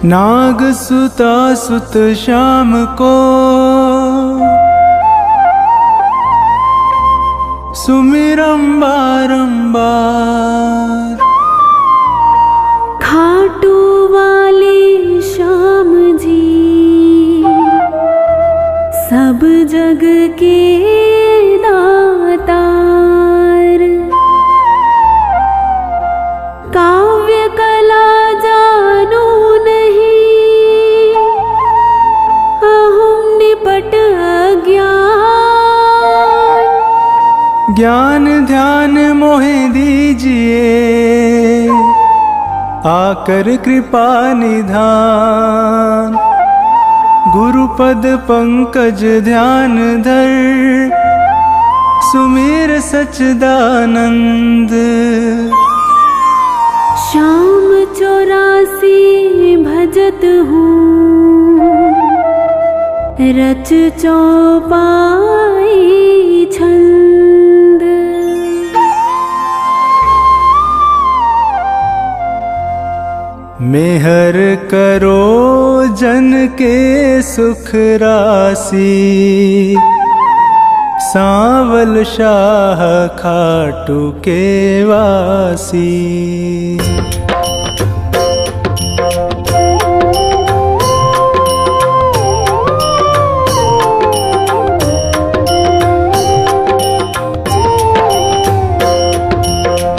नाग सुता सुत श्याम को सुमिरम बारंबार। खाटू वाले श्याम जी सब जग के दातार। काव्य कला जानो नहीं अहम निपट अज्ञान। ज्ञान ध्यान मोहे दीजिए आकर कृपा निधान। गुरुपद पंकज ध्यान धर सुमेर सच्चिदानंद। श्याम 84 भजत हूँ रच चौपाई छंद। मेहर करो जन के सुख राशि। सांवल शाह खाटू के वासी।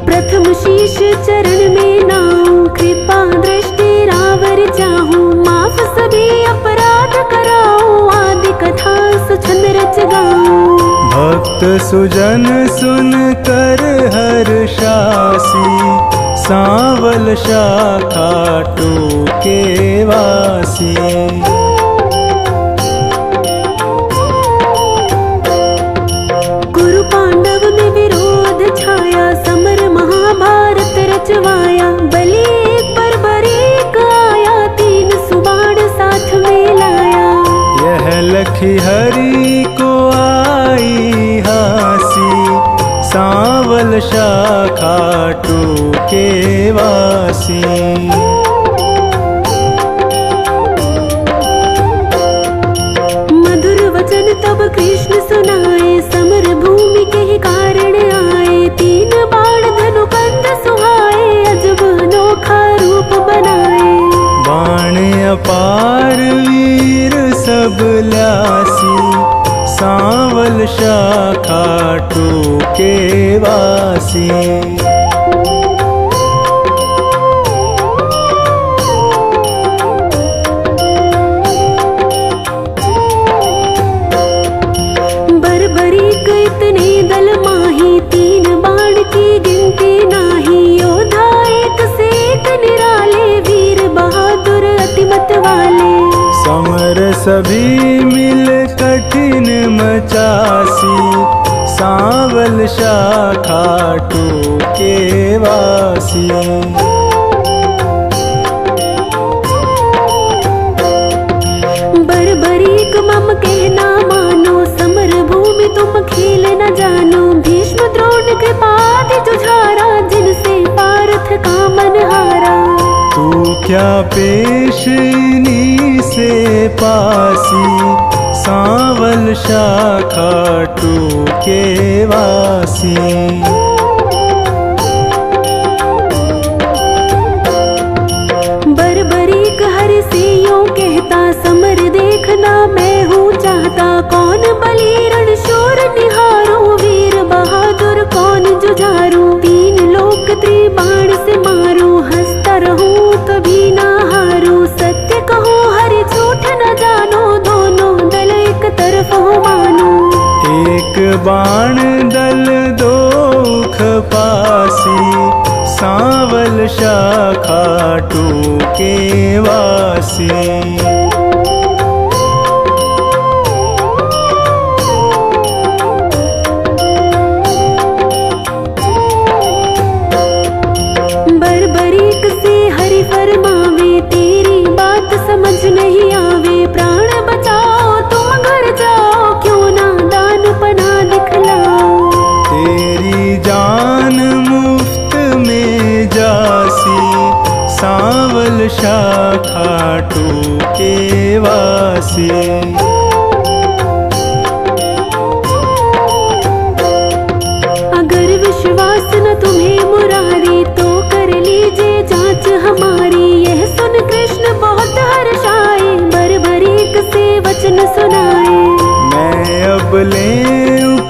प्रथम शीश चरण में नाऊं कृपा दृष्टि रावर चाहूं। माफ सभी अपराध कराऊं आदि कथा सुछंद रच गाऊं। भक्त सुजन सुन कर हर्षासी। सांवल शाह खाटू के वासी। कुरु पांडव में विरोध छाया समर महाभारत रचवाया। बलि एक पर बरीक आया तीन सुबाण साथ में लाया। यह लखी हरि को आई हासी। सांवल शाह खाटू के वासी। मधुर वचन तब कृष्ण सुनाए समर भूमि के ही कारण आए। तीन बाण धनु कंद सुहाए अजब अनोखा रूप बनाए। बाण अपार वीर सब ल्यासी। सांवल शाह खाटू के वासी। बरबरीक इतने दल माही तीन बाण की गिनती नाही। योद्धा एक से एक निराले वीर बहादुर अतिमत वाले। समर सभी मिल कठिन मचासी। सांवल शाह खाटू के वासी। बरबरीक मम कहना मानो समर भूमि तुम खेल न जानो। भीष्म द्रोण कृपादि जुझारा जिनसे पार्थ का मन हारा। तू क्या पेश इन्हीं से पासी। सांवल शाह खाटू के वासी। बरबरीक हर से यूं कहता समर देखना मैं हूँ चाहता। कौन बलि रण शूर निहारूं वीर बहादुर कौन जुझारूं। तीन लोक त्रिबाण से मारूं हंसता रहूं कभी ना हारूं। सत्य कहूँ हरि झूठ न जानो दोनों दल एक तरफ हो मानो। एक बाण दल दो खपासी। सांवल शाह खाटू के वासी। बरबरीक से हरि फरमावे तेरी बात समझ नहीं आवे। प्राण बचाओ तुम घर जाओ क्यों ना दान पना दिखलाओ। तेरी जान मुफ्त में जासी। सांवल सांवल शाखा टूके वासी। अगर विश्वास न तुम्हें मुरारी तो कर लीजिए जांच हमारी। यह सुन कृष्ण बहुत हर्षाए, बरबरीक से वचन सुनाए। मैं अब ले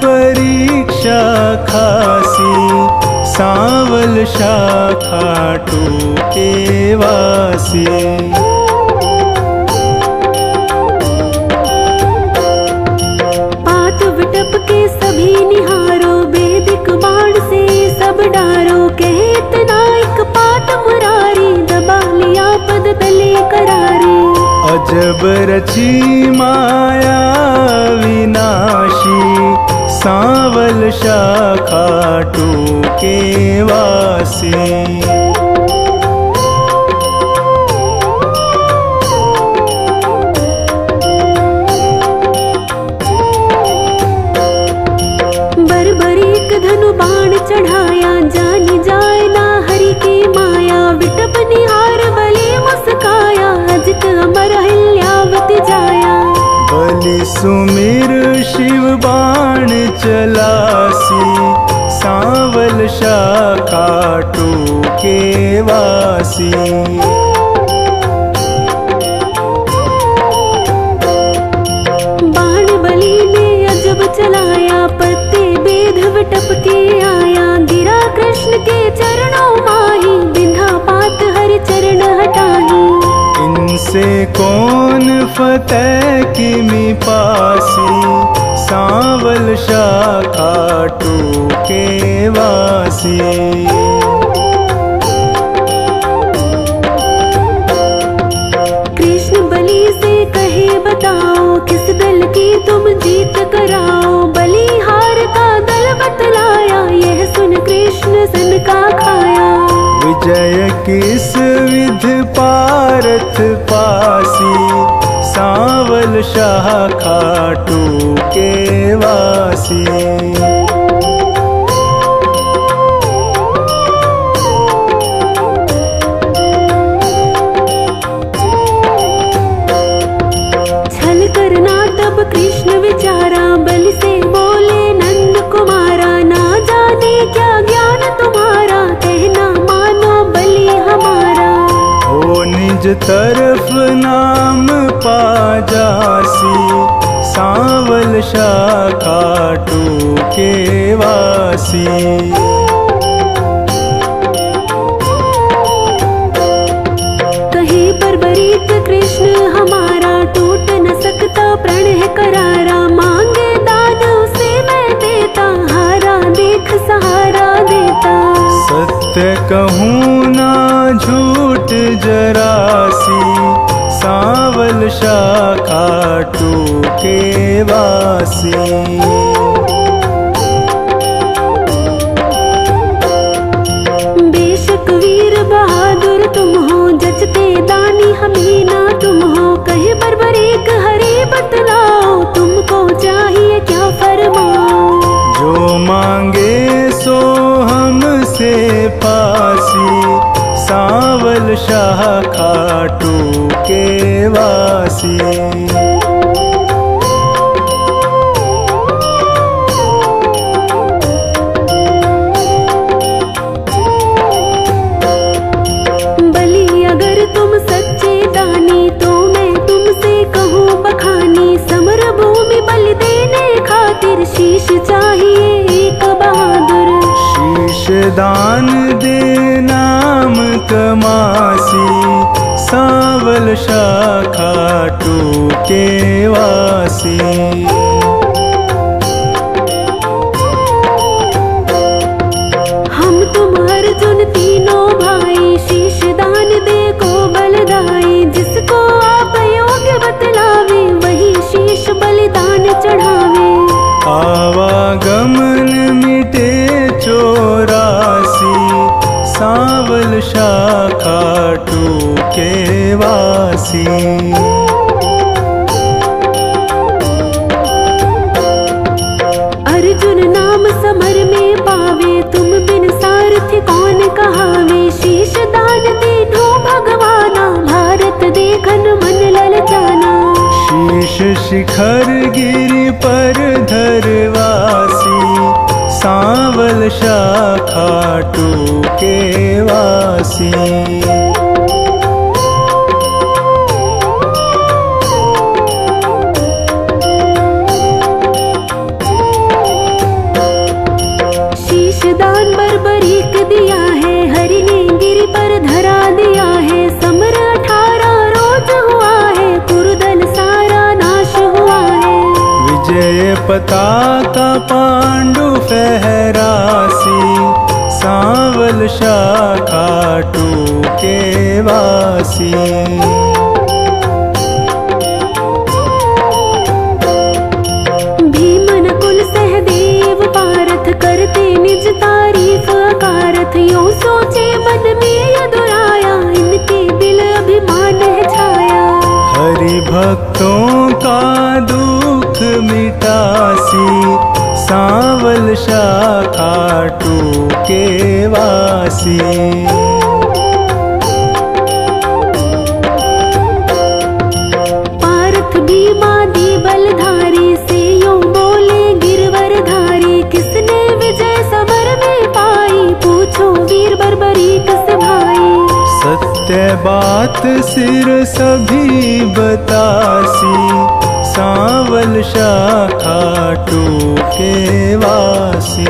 परीक्षा खासी, सांवल शाखा टूके वासी। पात विटप के सभी निहारो, वैदिक बाण से सब डारो। कहे इतना एक पात मुरारी, दबा लिया पद तले करारी। अजब रची माया विनाशी, सांवल शाखा टूके वासी। बरबरीक धनु बाण चढ़ाया, जानी जाए ना हरि की माया। विटप निहार बलि मुस्काया, अजित अमर हिल्यावति जाया। बलि सुमिर शिव बाण चलासी, सांवल शाखा टूके वासी। बाण बलि ने अजब चलाया, पत्ते बेध विटप के आया। गिरा कृष्ण के चरणों माही, बिंधा पात हरि चरण हटाही। इनसे कौन फतेह किमि पासी, सांवल शाखा टूके वासी। कृष्ण बलि से कहे बताओ, किस दल की तुम जीत कराओ। बलिहार का दल बतलाया, यह सुन कृष्ण सन का खाया। विजय किस विध पारथ पासी, सांवल शाखा टूके वासी। छल करना तब कृष्ण विचारा, बलि से बोले नंद कुमारा। ना जाने क्या ज्ञान तुम्हारा, कहना मानो बलि हमारा। हो निज तरफ नाम पा जासी, सांवल शाखा टूके वासी। कहे बरबरीक कृष्ण हमारा, टूट न सकता प्रण है करारा। मांगे दान उसे मैं देता, हारा देख सहारा देता। सत्य कहूँ ना झूठ जरासी, सांवल शाखा टूके वासी। बेशक वीर बहादुर तुम हो, जचते दानी हमें ना तुम हो। कहे बरबरीक हरि बतलाओ, तुमको चाहिए क्या फरमाओ। जो मांगे सो हमसे पासी, सांवल शाखा टूके वासी। बलि अगर तुम सच्चे दानी, तो मैं तुमसे कहूँ बखानी। समर भूमि बलि देने खातिर, शीश चाहिए एक बहादुर। शीश दान दे नाम कमासी, सांवल शाखा टूके वासी। हम तुम अर्जुन तीनों भाई, शीश दान दे को बलदाई। जिसको आप योग्य बतलावे, वही शीश बलिदान चढ़ावे। आवागमन मिटे चौरासी, सांवल शाखा टूके वासी। अर्जुन नाम समर में पावे, तुम बिन सारथी कौन कहावे। शीश दान दीनो भगवान, शिखर गिरि पर धरवासी, सांवल शाखा टूके वासी। दान बर्बरीक दिया है, हरि ने गिरि पर धरा दिया है। समर 18 रोज हुआ है, कुरुदल सारा नाश हुआ है। विजय पताका पांडु फहरासी, सांवल शाखा टूके वासी। करते निज तारीफ अकारथ, यूं सोचे मन में यदुराया, इनके दिल अभिमान है छाया। हरि भक्तों का दुख मिटासी, सांवल शाखा टूके वासी। पार्थ भीमादि बलधारी से यूं बोले गिरवर धारी, किसने विजय समर में पाई, पूछो वीर बर्बरीक से भाई। सत्य बात सिर सभी बतासी, सांवल शाखा टूके वासी।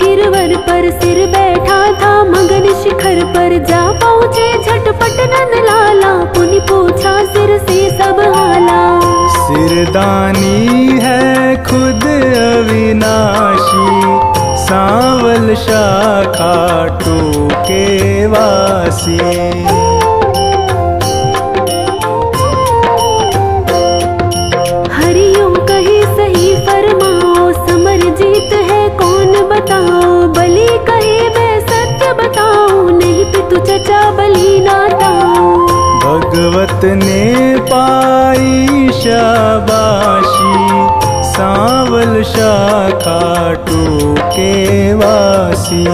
गिरवर पर सिर बैठा था मगन शिखर पर, जा पहुँचे झटपट नंद लाला, पुनि पूछा सिर से सब हाला। सिरदानी है खुद अविनाशी, सांवल शाखा टूके वासी। हरियों कहे सही फरमाओ, समर जीत है कौन बताओ। बलि कहे मैं सत्य बताऊं, नहीं पितु चचा बलि नाताओ। भगवत ने पाई शाबाशी, सांवल शाखा टूके वासी।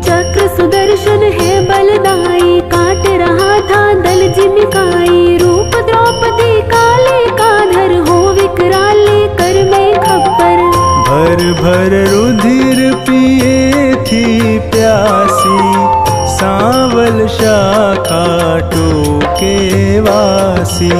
चक्र सुदर्शन है बलदाई, काट रहा था दल जिमिकाई। रूप द्रौपदी काले काधर, हो विकराले कर में खप्पर। भर भर रुधिर पिए थी प्यासी, सांवल शाखा टूके वासी।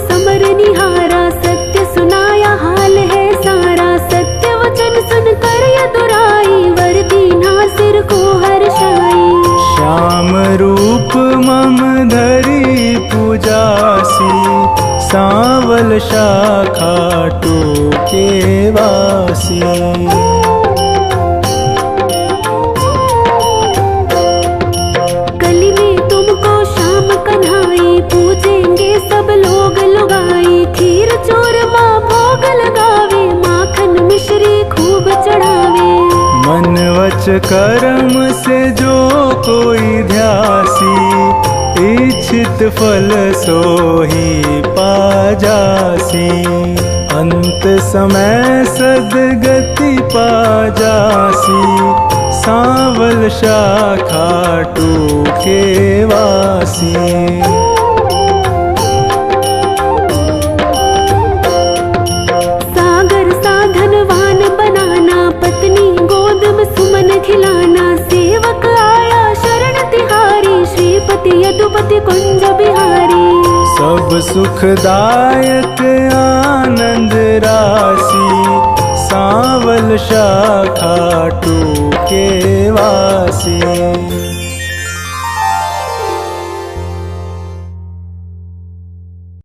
समर निहारा, सत्य सुनाया हाल है सारा। सत्य वचन सुनकर यदुराई, वर दीना सिर को हर्षाई। श्याम रूप मम धरी पूजासी, सांवल शाखा टूके वासी। कली में तुमको श्याम कन्हाई, पूजेंगे सब लोग लुगाई। खीर चूरमा भोग लगावे, माखन मिश्री खूब चढ़ावे। मन वच कर्म से जो कोई ध्यासी, इच्छित फल सोही पा जासी। अंत समय सदगति पा जासी, सांवल शाखा टूके वासी। सागर साधनवान बनाना, पत्नी गोद में सुमन खिलाना। सेवक आया शरण तिहारी, श्रीपति यदुपति कुंज बिहारी। सब सुखदायक आनंद राशि, सांवल शाखा टूके वासी।